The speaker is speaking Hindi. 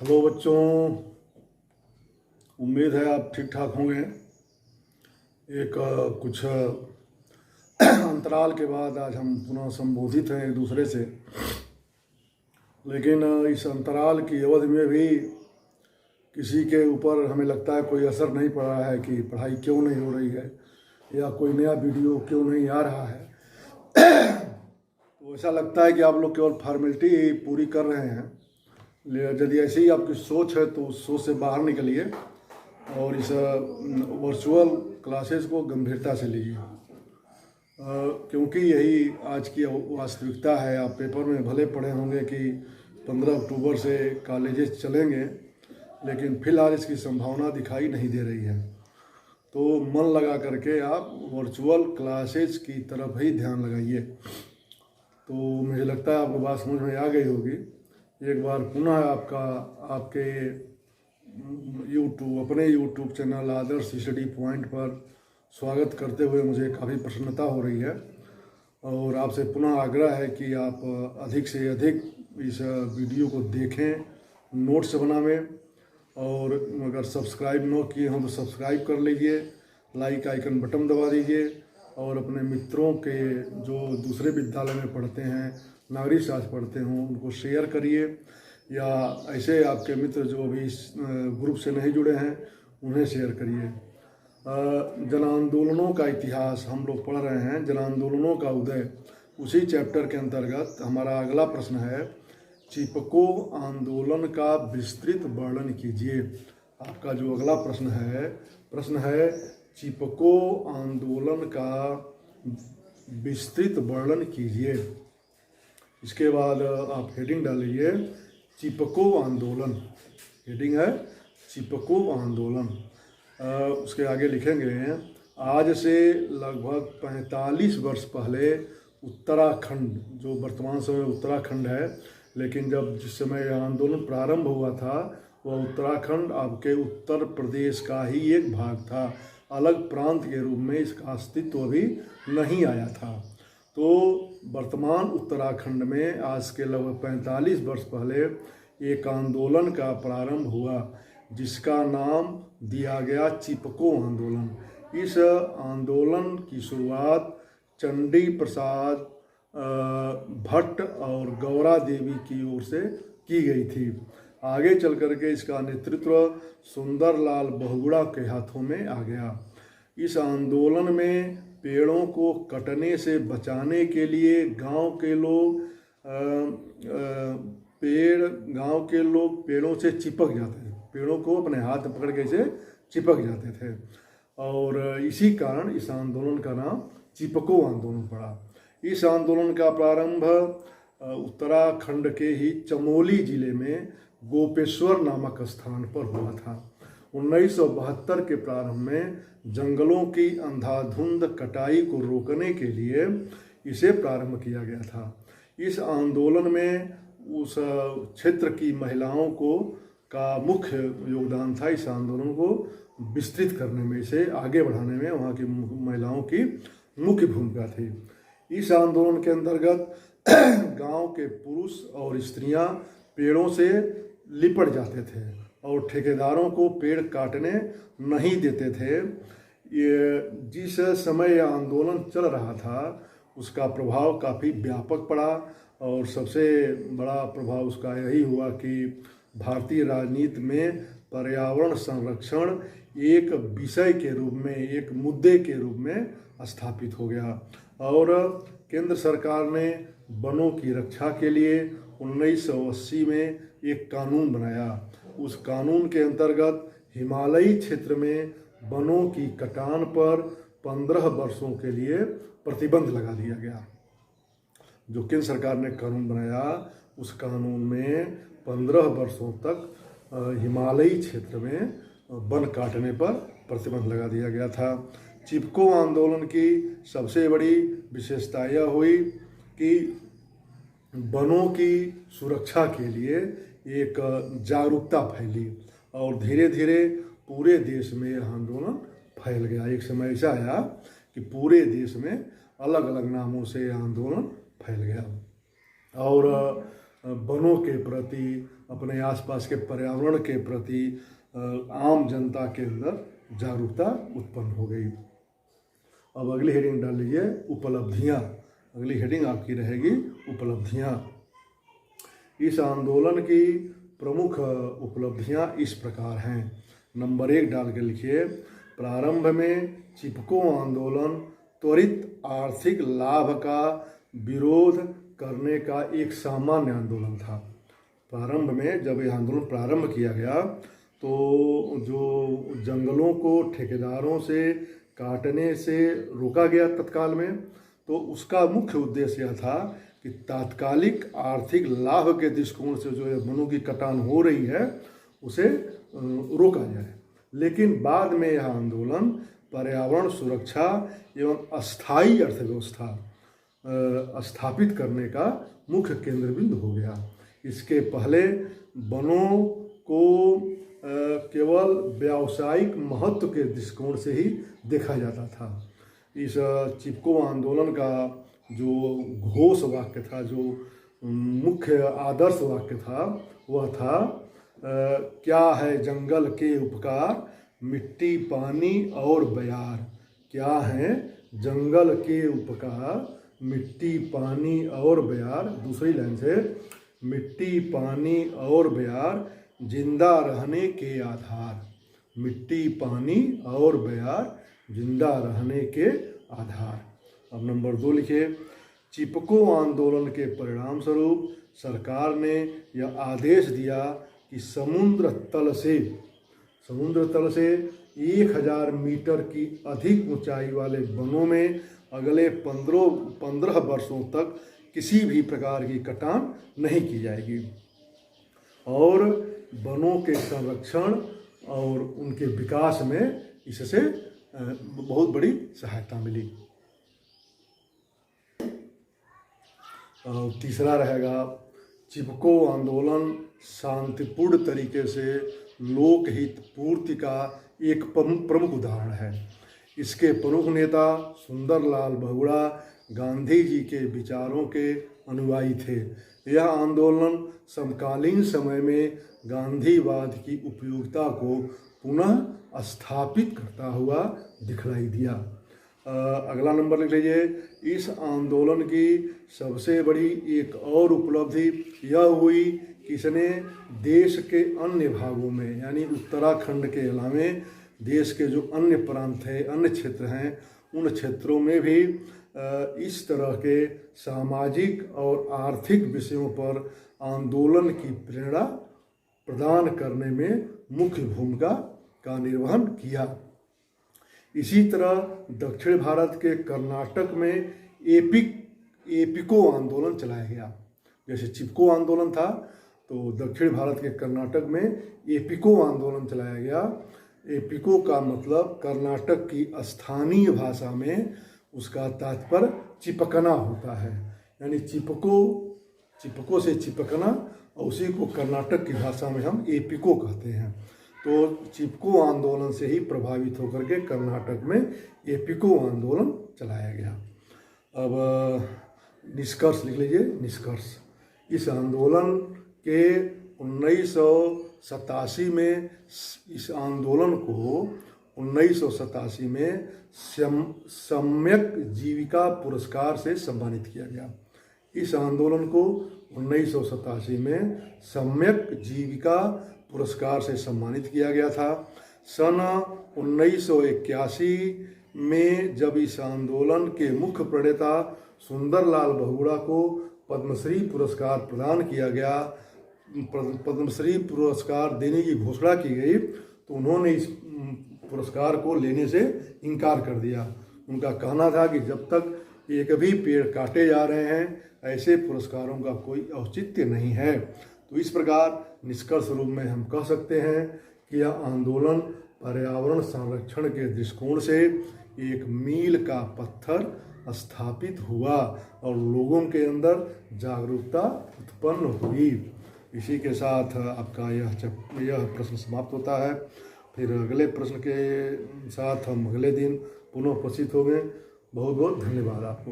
हेलो बच्चों, उम्मीद है आप ठीक ठाक होंगे। एक कुछ अंतराल के बाद आज हम पुनः संबोधित हैं एक दूसरे से। लेकिन इस अंतराल की अवधि में भी किसी के ऊपर हमें लगता है कोई असर नहीं पड़ रहा है कि पढ़ाई क्यों नहीं हो रही है या कोई नया वीडियो क्यों नहीं आ रहा है। तो ऐसा लगता है कि आप लोग केवल फॉर्मेलिटी पूरी कर रहे हैं। यदि ऐसी ही आपकी सोच है तो उस सोच से बाहर निकलिए और इस वर्चुअल क्लासेस को गंभीरता से लीजिए, क्योंकि यही आज की वास्तविकता है। आप पेपर में भले पढ़े होंगे कि 15 अक्टूबर से कॉलेजेस चलेंगे, लेकिन फिलहाल इसकी संभावना दिखाई नहीं दे रही है। तो मन लगा करके आप वर्चुअल क्लासेस की तरफ ही ध्यान लगाइए। तो मुझे लगता है आपको बात समझ में आ गई होगी। एक बार पुनः आपके अपने यूट्यूब चैनल आदर्श स्टडी पॉइंट पर स्वागत करते हुए मुझे काफ़ी प्रसन्नता हो रही है और आपसे पुनः आग्रह है कि आप अधिक से अधिक इस वीडियो को देखें, नोट्स बनावें और अगर सब्सक्राइब न किए हों तो सब्सक्राइब कर लीजिए, लाइक आइकन बटन दबा दीजिए और अपने मित्रों के जो दूसरे विद्यालय में पढ़ते हैं, नागरिक शास्त्र पढ़ते हों, उनको शेयर करिए, या ऐसे आपके मित्र जो अभी इस ग्रुप से नहीं जुड़े हैं उन्हें शेयर करिए। जन आंदोलनों का इतिहास हम लोग पढ़ रहे हैं, जन आंदोलनों का उदय, उसी चैप्टर के अंतर्गत हमारा अगला प्रश्न है, चिपको आंदोलन का विस्तृत वर्णन कीजिए। आपका जो अगला प्रश्न है चिपको आंदोलन का विस्तृत वर्णन कीजिए। इसके बाद आप हेडिंग डालिए चिपको आंदोलन। हेडिंग है चिपको आंदोलन। उसके आगे लिखेंगे, आज से लगभग 45 वर्ष पहले उत्तराखंड, जो वर्तमान समय उत्तराखंड है, लेकिन जिस समय यह आंदोलन प्रारंभ हुआ था वह उत्तराखंड आपके उत्तर प्रदेश का ही एक भाग था। अलग प्रांत के रूप में इसका अस्तित्व अभी नहीं आया था। तो वर्तमान उत्तराखंड में आज के लगभग 45 वर्ष पहले एक आंदोलन का प्रारंभ हुआ जिसका नाम दिया गया चिपको आंदोलन। इस आंदोलन की शुरुआत चंडी प्रसाद भट्ट और गौरा देवी की ओर से की गई थी। आगे चल करके इसका नेतृत्व सुंदरलाल बहुगुणा के हाथों में आ गया। इस आंदोलन में पेड़ों को कटने से बचाने के लिए गांव के लोग पेड़ों से चिपक जाते थे, पेड़ों को अपने हाथ में पकड़ के से चिपक जाते थे और इसी कारण इस आंदोलन का नाम चिपको आंदोलन पड़ा। इस आंदोलन का प्रारंभ उत्तराखंड के ही चमोली जिले में गोपेश्वर नामक स्थान पर हुआ था। 1972 के प्रारंभ में जंगलों की अंधाधुंध कटाई को रोकने के लिए इसे प्रारंभ किया गया था। इस आंदोलन में उस क्षेत्र की महिलाओं का मुख्य योगदान था। इस आंदोलन को विस्तृत करने में, इसे आगे बढ़ाने में वहाँ की महिलाओं की मुख्य भूमिका थी। इस आंदोलन के अंतर्गत गांव के पुरुष और स्त्रियां पेड़ों से लिपट जाते थे और ठेकेदारों को पेड़ काटने नहीं देते थे। ये जिस समय यह आंदोलन चल रहा था उसका प्रभाव काफ़ी व्यापक पड़ा और सबसे बड़ा प्रभाव उसका यही हुआ कि भारतीय राजनीति में पर्यावरण संरक्षण एक विषय के रूप में, एक मुद्दे के रूप में स्थापित हो गया और केंद्र सरकार ने वनों की रक्षा के लिए 1980 में एक कानून बनाया। उस कानून के अंतर्गत हिमालयी क्षेत्र में वनों की कटान पर 15 वर्षों के लिए प्रतिबंध लगा दिया गया। जो केंद्र सरकार ने कानून बनाया उस कानून में 15 वर्षों तक हिमालयी क्षेत्र में वन काटने पर प्रतिबंध लगा दिया गया था। चिपको आंदोलन की सबसे बड़ी विशेषता यह हुई कि वनों की सुरक्षा के लिए एक जागरूकता फैली और धीरे धीरे पूरे देश में यह आंदोलन फैल गया। एक समय ऐसा आया कि पूरे देश में अलग अलग नामों से यह आंदोलन फैल गया और वनों के प्रति, अपने आसपास के पर्यावरण के प्रति आम जनता के अंदर जागरूकता उत्पन्न हो गई। अब अगली हेडिंग डाल लीजिए, उपलब्धियां। अगली हेडिंग आपकी रहेगी उपलब्धियां। इस आंदोलन की प्रमुख उपलब्धियां इस प्रकार हैं। नंबर 1 डाल के लिखिए, प्रारंभ में चिपको आंदोलन त्वरित आर्थिक लाभ का विरोध करने का एक सामान्य आंदोलन था। प्रारंभ में जब यह आंदोलन प्रारंभ किया गया तो जो जंगलों को ठेकेदारों से काटने से रोका गया तत्काल में, तो उसका मुख्य उद्देश्य यह था कि तात्कालिक आर्थिक लाभ के दृष्टिकोण से जो वनों की कटान हो रही है उसे रोका जाए। लेकिन बाद में यह आंदोलन पर्यावरण सुरक्षा एवं अस्थायी अर्थव्यवस्था स्थापित करने का मुख्य केंद्र बिंदु हो गया। इसके पहले वनों को केवल व्यावसायिक महत्व के दृष्टिकोण से ही देखा जाता था। इस चिपको आंदोलन का जो घोष वाक्य था, जो मुख्य आदर्श वाक्य था, वह था क्या है जंगल के उपकार, मिट्टी पानी और बयार। क्या है जंगल के उपकार, मिट्टी पानी और बयार। दूसरी लाइन से, मिट्टी पानी और बयार जिंदा रहने के आधार। मिट्टी पानी और बयार जिंदा रहने के आधार। अब नंबर 2 लिखिए, चिपको आंदोलन के परिणाम स्वरूप सरकार ने यह आदेश दिया कि समुद्र तल से 1000 मीटर की अधिक ऊंचाई वाले वनों में अगले 15 वर्षों तक किसी भी प्रकार की कटान नहीं की जाएगी और वनों के संरक्षण और उनके विकास में इससे बहुत बड़ी सहायता मिली। तीसरा रहेगा, चिपको आंदोलन शांतिपूर्ण तरीके से लोकहित पूर्ति का एक प्रमुख उदाहरण है। इसके प्रमुख नेता सुंदरलाल बहुगुणा गांधी जी के विचारों के अनुयायी थे। यह आंदोलन समकालीन समय में गांधीवाद की उपयोगिता को पुनः स्थापित करता हुआ दिखलाई दिया। अगला नंबर लिख लीजिए, इस आंदोलन की सबसे बड़ी एक और उपलब्धि यह हुई कि इसने देश के अन्य भागों में, यानी उत्तराखंड के अलावे देश के जो अन्य प्रांत हैं, अन्य क्षेत्र हैं, उन क्षेत्रों में भी इस तरह के सामाजिक और आर्थिक विषयों पर आंदोलन की प्रेरणा प्रदान करने में मुख्य भूमिका का निर्वहन किया। इसी तरह दक्षिण भारत के कर्नाटक में एपिको आंदोलन चलाया गया। जैसे चिपको आंदोलन था, तो दक्षिण भारत के कर्नाटक में एपिको आंदोलन चलाया गया। एपिको का मतलब कर्नाटक की स्थानीय भाषा में उसका तात्पर्य चिपकना होता है, यानी चिपको से चिपकना, और उसी को कर्नाटक की भाषा में हम एपिको कहते हैं। तो चिपको आंदोलन से ही प्रभावित होकर के कर्नाटक में एपिको आंदोलन चलाया गया। अब निष्कर्ष लिख लीजिए। निष्कर्ष, इस आंदोलन के 1987 में, इस आंदोलन को 1987 में सम्यक जीविका पुरस्कार से सम्मानित किया गया। इस आंदोलन को 1987 में सम्यक जीविका पुरस्कार से सम्मानित किया गया था। सन 1981 में जब इस आंदोलन के मुख्य प्रणेता सुंदरलाल बहुगुणा को पद्मश्री पुरस्कार प्रदान किया गया, पद्मश्री पुरस्कार देने की घोषणा की गई, तो उन्होंने इस पुरस्कार को लेने से इनकार कर दिया। उनका कहना था कि जब तक एक भी पेड़ काटे जा रहे हैं, ऐसे पुरस्कारों का कोई औचित्य नहीं है। तो इस प्रकार निष्कर्ष रूप में हम कह सकते हैं कि यह आंदोलन पर्यावरण संरक्षण के दृष्टिकोण से एक मील का पत्थर स्थापित हुआ और लोगों के अंदर जागरूकता उत्पन्न हुई। इसी के साथ आपका यह प्रश्न समाप्त होता है। फिर अगले प्रश्न के साथ हम अगले दिन पुनः उपस्थित होंगे। बहुत बहुत धन्यवाद आपको।